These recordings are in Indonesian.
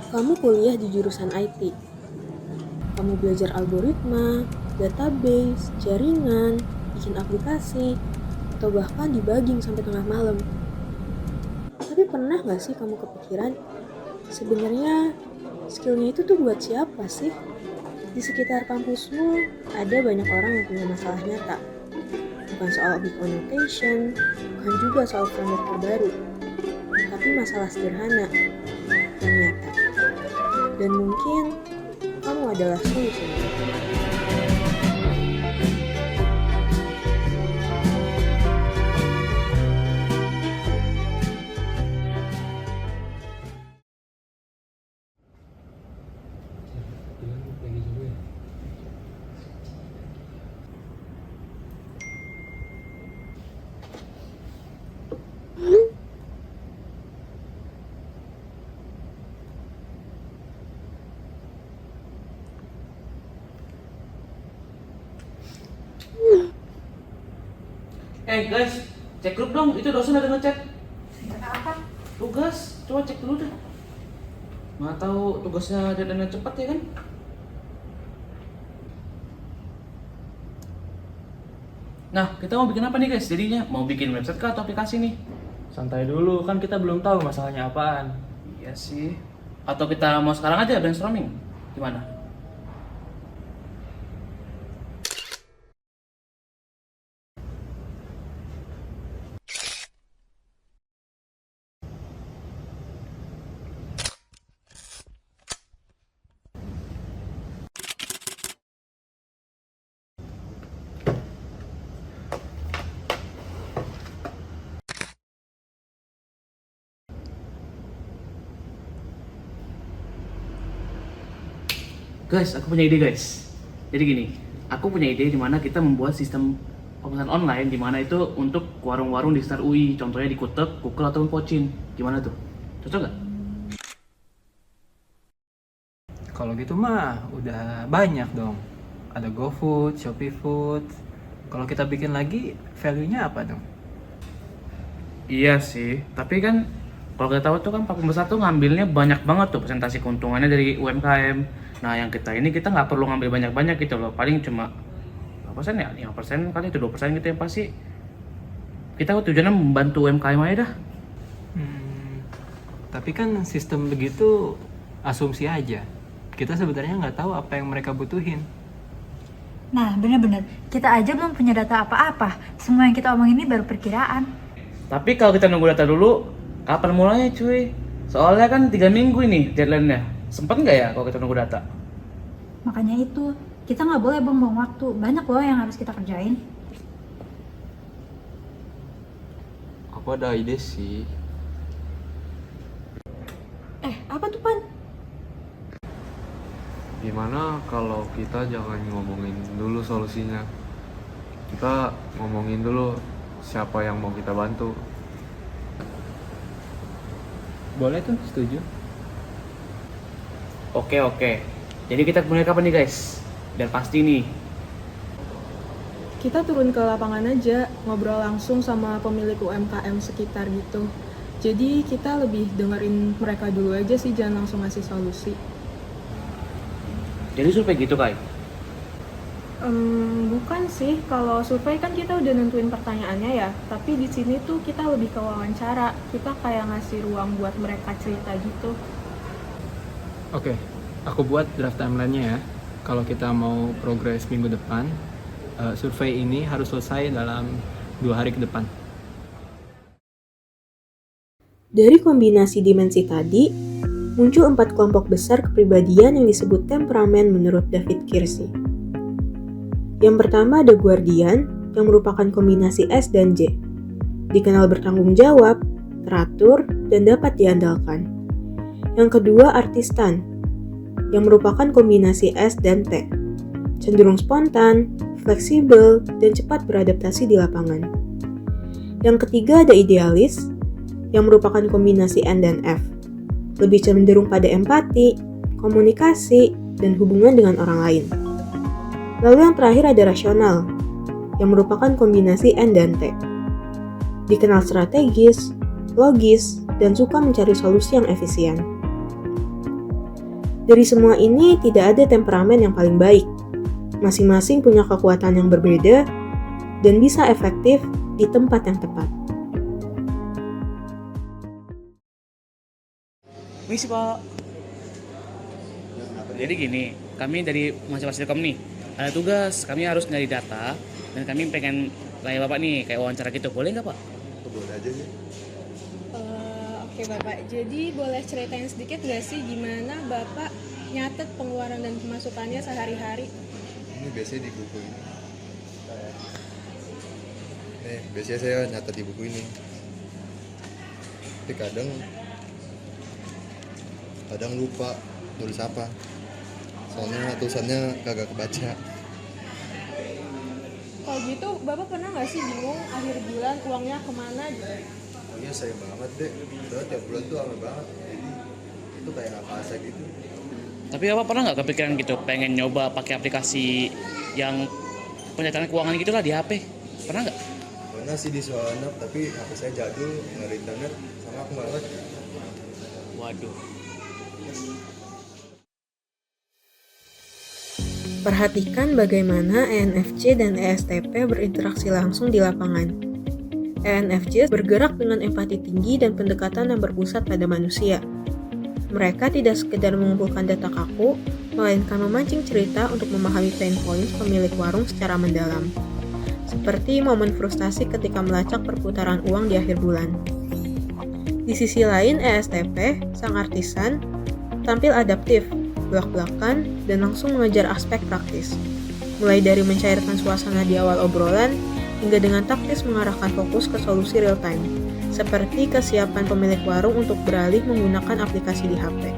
Kamu kuliah di jurusan IT. Kamu belajar algoritma, database, jaringan, bikin aplikasi, atau bahkan debugging sampai tengah malam. Tapi pernah nggak sih kamu kepikiran, sebenarnya skillnya itu tuh buat siapa sih? Di sekitar kampusmu ada banyak orang yang punya masalah nyata. Bukan soal big annotation, bukan juga soal framework terbaru, tapi masalah sederhana yang nyata. Dan mungkin kamu adalah solusinya. Guys, cek grup dong, itu dosen ada ngechat. Apa? Tugas, coba cek dulu deh. Nggak tahu tugasnya deadline cepat ya kan? Nah, kita mau bikin apa nih guys? Jadinya mau bikin website kah atau aplikasi nih? Santai dulu, kan kita belum tahu masalahnya apaan. Iya sih. Atau kita mau sekarang aja brainstorming? Gimana? Guys, aku punya ide guys. Jadi gini, aku punya ide di mana kita membuat sistem pemesanan online di mana itu untuk warung-warung di sekitar UI, contohnya di Kutek, Kukel ataupun Pocin. Gimana tuh? Cocok nggak? Kalau gitu mah udah banyak dong. Ada GoFood, Shopee Food. Kalau kita bikin lagi, value-nya apa dong? Iya sih, tapi kan kalau kita tahu tuh kan papan besar tuh ngambilnya banyak banget tuh presentasi keuntungannya dari UMKM. Nah yang kita ini kita nggak perlu ngambil banyak-banyak gitu loh, paling cuma berapa persen ya, 5% kali itu 2% gitu yang pasti. Kita tujuannya membantu UMKM aja dah. Tapi kan sistem begitu asumsi aja. Kita sebenarnya nggak tahu apa yang mereka butuhin. Nah, bener-bener. Kita aja belum punya data apa-apa. Semua yang kita omongin ini baru perkiraan. Tapi kalau kita nunggu data dulu, kapan mulainya cuy? Soalnya kan 3 minggu ini deadline-nya. Sempet nggak ya kalau kita nunggu data? Makanya itu, kita nggak boleh buang-buang waktu. Banyak loh yang harus kita kerjain. Aku ada ide sih. Apa tuh, Pan? Gimana kalau kita jangan ngomongin dulu solusinya. Kita ngomongin dulu siapa yang mau kita bantu. Boleh tuh, setuju. Oke. Jadi kita mulai kapan nih guys? Biar pasti nih. Kita turun ke lapangan aja, ngobrol langsung sama pemilik UMKM sekitar gitu. Jadi kita lebih dengerin mereka dulu aja sih, jangan langsung ngasih solusi. Jadi survei gitu Kai? Bukan sih, kalau survei kan kita udah nentuin pertanyaannya ya. Tapi di sini tuh kita lebih ke wawancara. Kita kayak ngasih ruang buat mereka cerita gitu. Oke, aku buat draft timeline-nya ya. Kalau kita mau progres minggu depan, survei ini harus selesai dalam 2 hari ke depan. Dari kombinasi dimensi tadi, muncul 4 kelompok besar kepribadian yang disebut temperamen menurut David Kiersey. Yang pertama ada Guardian, yang merupakan kombinasi S dan J. Dikenal bertanggung jawab, teratur, dan dapat diandalkan. Yang kedua Artistan, yang merupakan kombinasi S dan T. Cenderung spontan, fleksibel, dan cepat beradaptasi di lapangan. Yang ketiga ada Idealis, yang merupakan kombinasi N dan F. Lebih cenderung pada empati, komunikasi, dan hubungan dengan orang lain. Lalu yang terakhir ada rasional, yang merupakan kombinasi N dan T. Dikenal strategis, logis, dan suka mencari solusi yang efisien. Dari semua ini tidak ada temperamen yang paling baik. Masing-masing punya kekuatan yang berbeda dan bisa efektif di tempat yang tepat. Misi Pak. Jadi gini, kami dari mahasiswa Silkom nih, ada tugas, kami harus nyari data dan kami pengen tanya Bapak nih, kayak wawancara gitu, boleh nggak Pak? Boleh aja sih. Oke Bapak, jadi boleh ceritain sedikit nggak sih gimana Bapak nyatet pengeluaran dan pemasukannya sehari-hari? Ini biasanya di buku ini. Biasanya saya nyatet di buku ini. Tapi kadang lupa nulis apa. Soalnya tulisannya kagak kebaca. Kalau gitu Bapak pernah nggak sih bingung akhir bulan uangnya kemana gitu? Oh iya sayang banget deh. Udah tiap bulan tuh aneh banget. Jadi itu kayak nggak kerasa gitu. Tapi Bapak pernah nggak kepikiran gitu, pengen nyoba pakai aplikasi yang pencatatan keuangan gitu lah di HP? Pernah nggak? Pernah sih di anak, tapi HP saya jadul, nggak ada internet, sama aku nggak ngerti. Waduh. Perhatikan bagaimana ENFJ dan ESTP berinteraksi langsung di lapangan. ENFJ bergerak dengan empati tinggi dan pendekatan yang berpusat pada manusia. Mereka tidak sekedar mengumpulkan data kaku, melainkan memancing cerita untuk memahami pain points pemilik warung secara mendalam. Seperti momen frustasi ketika melacak perputaran uang di akhir bulan. Di sisi lain, ESTP, sang artisan, tampil adaptif, belak-belakan, dan langsung mengejar aspek praktis. Mulai dari mencairkan suasana di awal obrolan, hingga dengan taktis mengarahkan fokus ke solusi real time, seperti kesiapan pemilik warung untuk beralih menggunakan aplikasi di HP.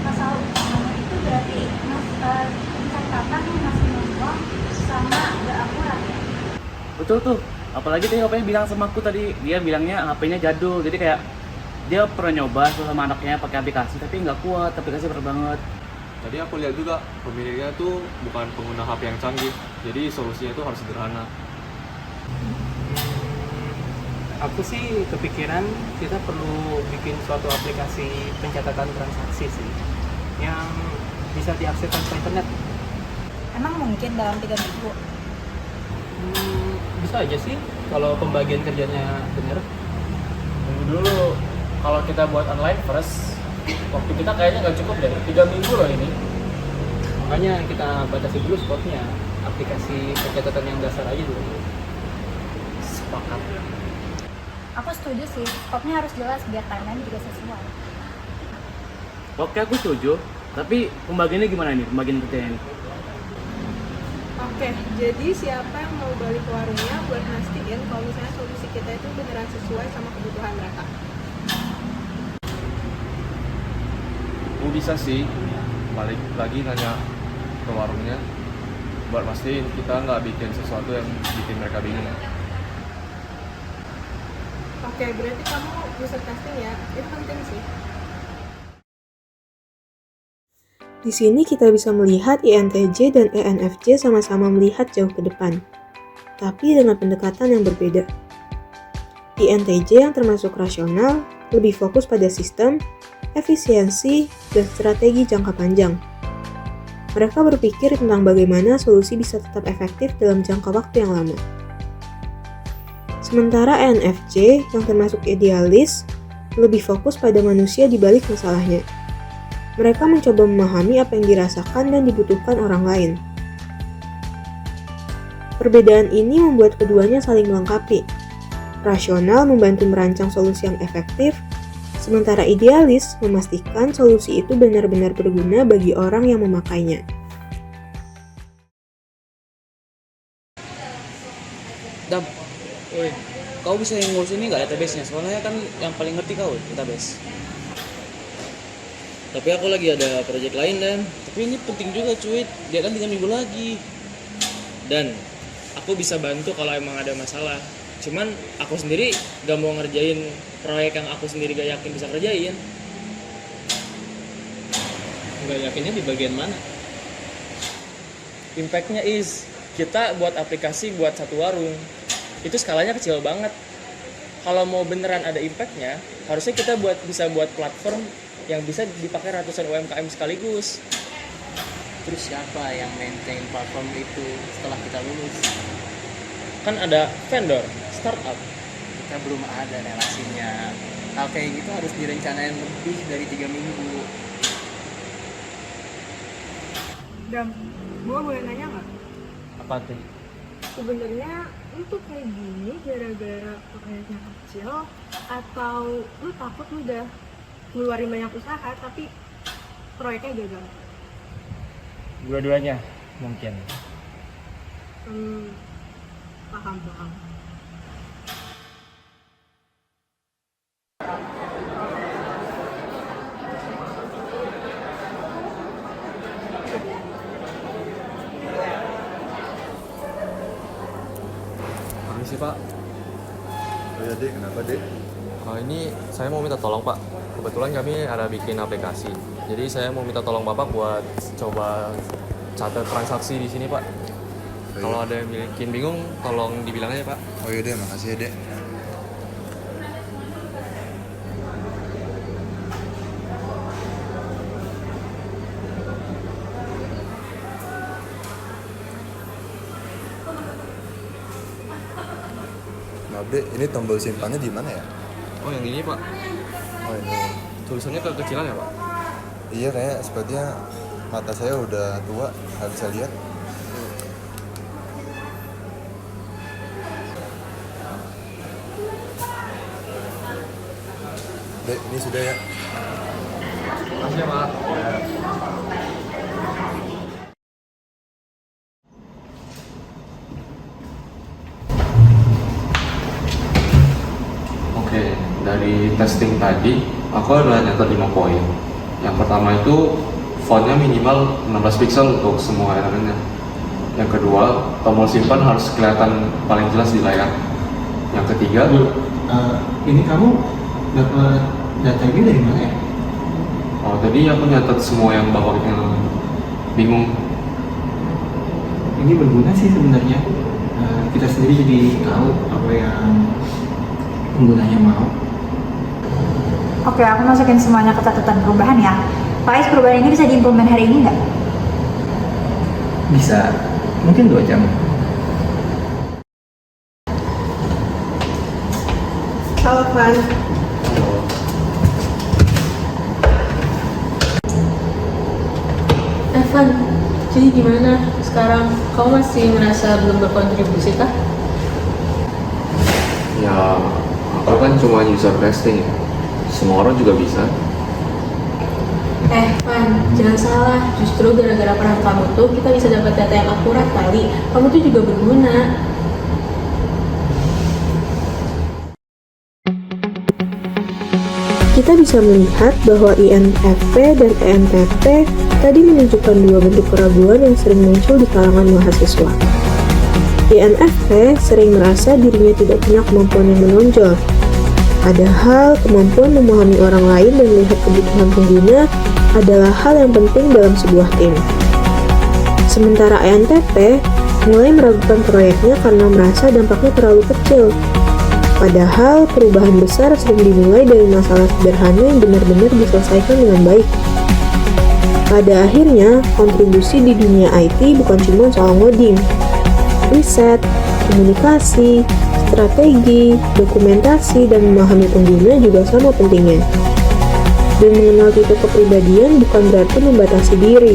Masalah utamanya itu berarti pencatatan menghasilkan uang sama nggak akurat ya. Betul tuh. Apalagi tadi HP-nya bilang sama aku tadi, dia bilangnya HP-nya jadul. Jadi kayak dia pernah nyoba sama anaknya pakai aplikasi tapi nggak kuat, aplikasi berat banget. Tadi aku lihat juga pemiliknya tuh bukan pengguna HP yang canggih, jadi solusinya itu harus sederhana. Aku sih kepikiran kita perlu bikin suatu aplikasi pencatatan transaksi sih yang bisa diakses tanpa internet. Emang mungkin dalam 3 minggu? Bisa aja sih kalau pembagian kerjanya bener. Tunggu dulu, kalau kita buat online first, waktu kita kayaknya nggak cukup deh, 3 minggu loh ini. Makanya kita batasi dulu spotnya, aplikasi pencatatan yang dasar aja dulu. Sepakat. Aku setuju sih, skopnya harus jelas biar timeline juga sesuai. Oke, aku setuju. Tapi pembagiannya gimana nih, pembagian kerjanya nih? Oke, jadi siapa yang mau balik ke warungnya buat mastiin kalau misalnya solusi kita itu beneran sesuai sama kebutuhan mereka? Aku bisa sih balik lagi nanya ke warungnya buat pastiin kita nggak bikin sesuatu yang bikin mereka bingung. Oke, berarti kamu user testing ya, itu penting sih. Di sini kita bisa melihat INTJ dan ENFJ sama-sama melihat jauh ke depan, tapi dengan pendekatan yang berbeda. INTJ yang termasuk rasional lebih fokus pada sistem, efisiensi, dan strategi jangka panjang. Mereka berpikir tentang bagaimana solusi bisa tetap efektif dalam jangka waktu yang lama. Sementara ENFJ yang termasuk idealis lebih fokus pada manusia di balik masalahnya. Mereka mencoba memahami apa yang dirasakan dan dibutuhkan orang lain. Perbedaan ini membuat keduanya saling melengkapi. Rasional membantu merancang solusi yang efektif, sementara idealis memastikan solusi itu benar-benar berguna bagi orang yang memakainya. Dam, kau bisa yang ngurus ini nggak database-nya? Soalnya kan yang paling ngerti kau database. Tapi aku lagi ada project lain Dan. Tapi ini penting juga cuy, dia kan 3 minggu lagi. Dan aku bisa bantu kalau emang ada masalah. Cuman aku sendiri gak mau ngerjain proyek yang aku sendiri gak yakin bisa kerjain. Nggak yakinnya di bagian mana? Impact-nya is kita buat aplikasi buat satu warung. Itu skalanya kecil banget. Kalau mau beneran ada impact-nya, harusnya kita bisa buat platform yang bisa dipakai ratusan UMKM sekaligus. Terus siapa yang maintain platform itu setelah kita lulus? Kan ada vendor, startup. Kita belum ada relasinya. Hal kayak gitu harus direncanain lebih dari 3 minggu. Dam, gue boleh nanya nggak? Apa tuh? Sebenarnya lu tuh kayak gini gara-gara proyeknya kecil atau lu takut lu udah ngeluarin banyak usaha tapi proyeknya gagal? Dua-duanya mungkin. Paham. Permisi Pak. Oh ya Dek, kenapa Dek? Ini saya mau minta tolong Pak. Kebetulan kami ada bikin aplikasi. Jadi saya mau minta tolong Bapak buat coba catat transaksi di sini Pak. Oh, Kalau iya. ada yang bikin bingung, tolong dibilang aja Pak. Oh iya Dek, makasih ya Dek. Maaf Dek, ini tombol simpannya di mana ya? Oh yang ini Pak. Oh ini. Tulisannya kekecilan ya Pak? Iya kayak sepertinya mata saya udah tua, nggak bisa lihat. Dek, ini sudah ya. Makasih ya Pak. Oke, dari testing tadi, aku udah nyatet 5 poin. Yang pertama itu fontnya minimal 16 pixel untuk semua elemennya. Yang kedua, tombol simpan harus kelihatan paling jelas di layar. Yang ketiga, Ini kamu dapat data ini dari mana ya? oh tadi aku nyatet semua yang bapak yang bingung. Ini berguna sih sebenarnya. Kita sendiri jadi tahu apa yang penggunanya mau. Oke, aku masukin semuanya ke catatan perubahan ya. Pak Is, perubahan ini bisa diimplement hari ini nggak? Bisa, mungkin 2 jam. Halo Van. Evan, jadi gimana sekarang? Kamu masih merasa belum berkontribusi kah? Ya, aku kan cuma user testing ya. Semua orang juga bisa. Van, jangan salah. Justru gara-gara peran kamu tuh kita bisa dapat data yang akurat kali. Kamu tuh juga berguna. Kita bisa melihat bahwa INFP dan ENTP tadi menunjukkan dua bentuk keraguan yang sering muncul di kalangan mahasiswa. INFP sering merasa dirinya tidak punya kemampuan yang menonjol, padahal kemampuan memahami orang lain dan melihat kebutuhan pengguna adalah hal yang penting dalam sebuah tim. Sementara ENTP mulai meragukan proyeknya karena merasa dampaknya terlalu kecil. Padahal perubahan besar sering dimulai dari masalah sederhana yang benar-benar diselesaikan dengan baik. Pada akhirnya, kontribusi di dunia IT bukan cuma soal ngoding. Riset, komunikasi, strategi, dokumentasi, dan memahami pengguna juga sama pentingnya. Dan mengenal tipe kepribadian bukan berarti membatasi diri,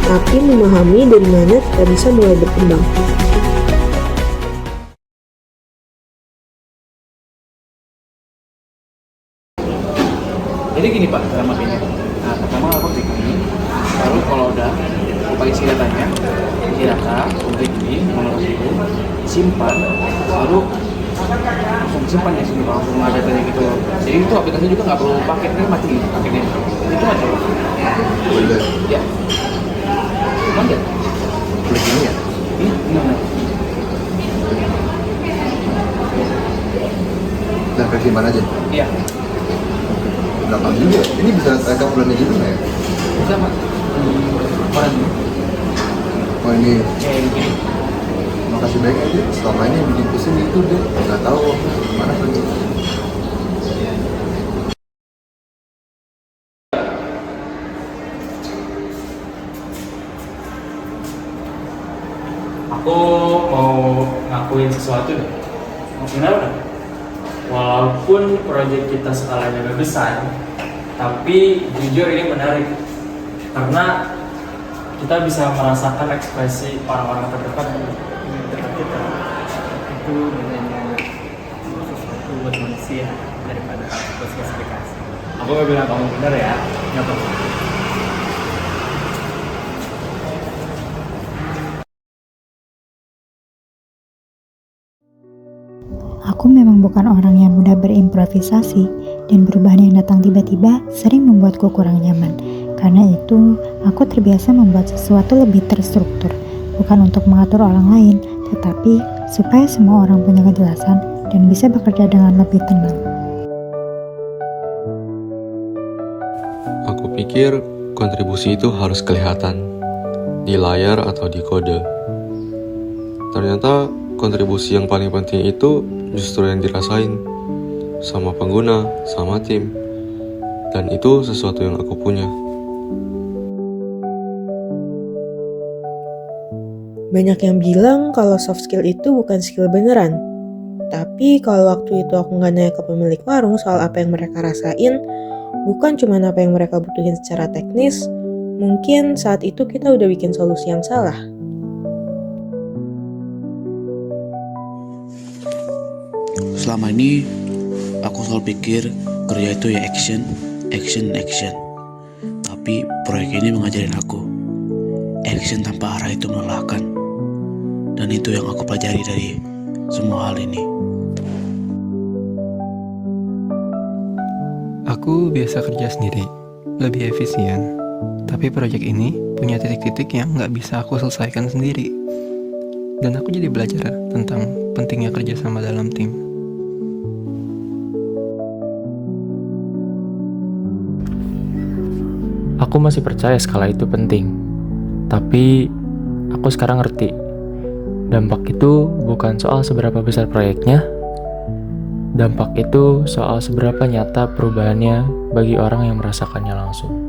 tapi memahami dari mana kita bisa mulai berkembang. Jadi gini Pak, dalam ini. Nah, pertama aku klik ini, lalu kalau udah lupa isi datanya, isi data, klik ini, nomor itu, simpan, lalu langsung simpan ya sini langsung ada datanya gitu. Jadi itu aplikasi juga nggak perlu paket, ini mati paketnya. Itu aja. Boleh. Ya. Mana? Klik ini ya. Ini benar. Nah, klik simpan aja. Iya. Gampang juga. Ini bisa rekap bulannya gitu nggak ya? Bisa Pak. Mana? Oh ini. Kayak begini. makasih banyak ya deh. Selama ini yang bikin pusing itu deh, nggak tahu gimana pergi. Aku mau ngakuin sesuatu deh. Kenapa? Walaupun proyek kita skalanya gak besar, tapi jujur ini menarik karena kita bisa merasakan ekspresi orang-orang terdekat kita itu bedanya sesuatu buat manusia daripada buat spesifikasi. Aku gak bilang kamu benar ya, nggak apa-apa. Aku memang bukan orang yang mudah berimprovisasi, dan perubahan yang datang tiba-tiba sering membuatku kurang nyaman. Karena itu, aku terbiasa membuat sesuatu lebih terstruktur, bukan untuk mengatur orang lain, tetapi supaya semua orang punya kejelasan dan bisa bekerja dengan lebih tenang. Aku pikir kontribusi itu harus kelihatan di layar atau di kode. Ternyata kontribusi yang paling penting itu justru yang dirasain sama pengguna, sama tim. Dan itu sesuatu yang aku punya. Banyak yang bilang kalau soft skill itu bukan skill beneran. Tapi kalau waktu itu aku nggak nanya ke pemilik warung soal apa yang mereka rasain, bukan cuma apa yang mereka butuhin secara teknis, mungkin saat itu kita udah bikin solusi yang salah. Selama ini aku selalu pikir kerja itu ya action. Tapi proyek ini mengajarin aku action tanpa arah itu melelahkan. Dan itu yang aku pelajari dari semua hal ini. Aku biasa kerja sendiri, lebih efisien. Tapi proyek ini punya titik-titik yang nggak bisa aku selesaikan sendiri. Dan aku jadi belajar tentang pentingnya kerja sama dalam tim. Aku masih percaya skala itu penting, tapi aku sekarang ngerti dampak itu bukan soal seberapa besar proyeknya. Dampak itu soal seberapa nyata perubahannya bagi orang yang merasakannya langsung.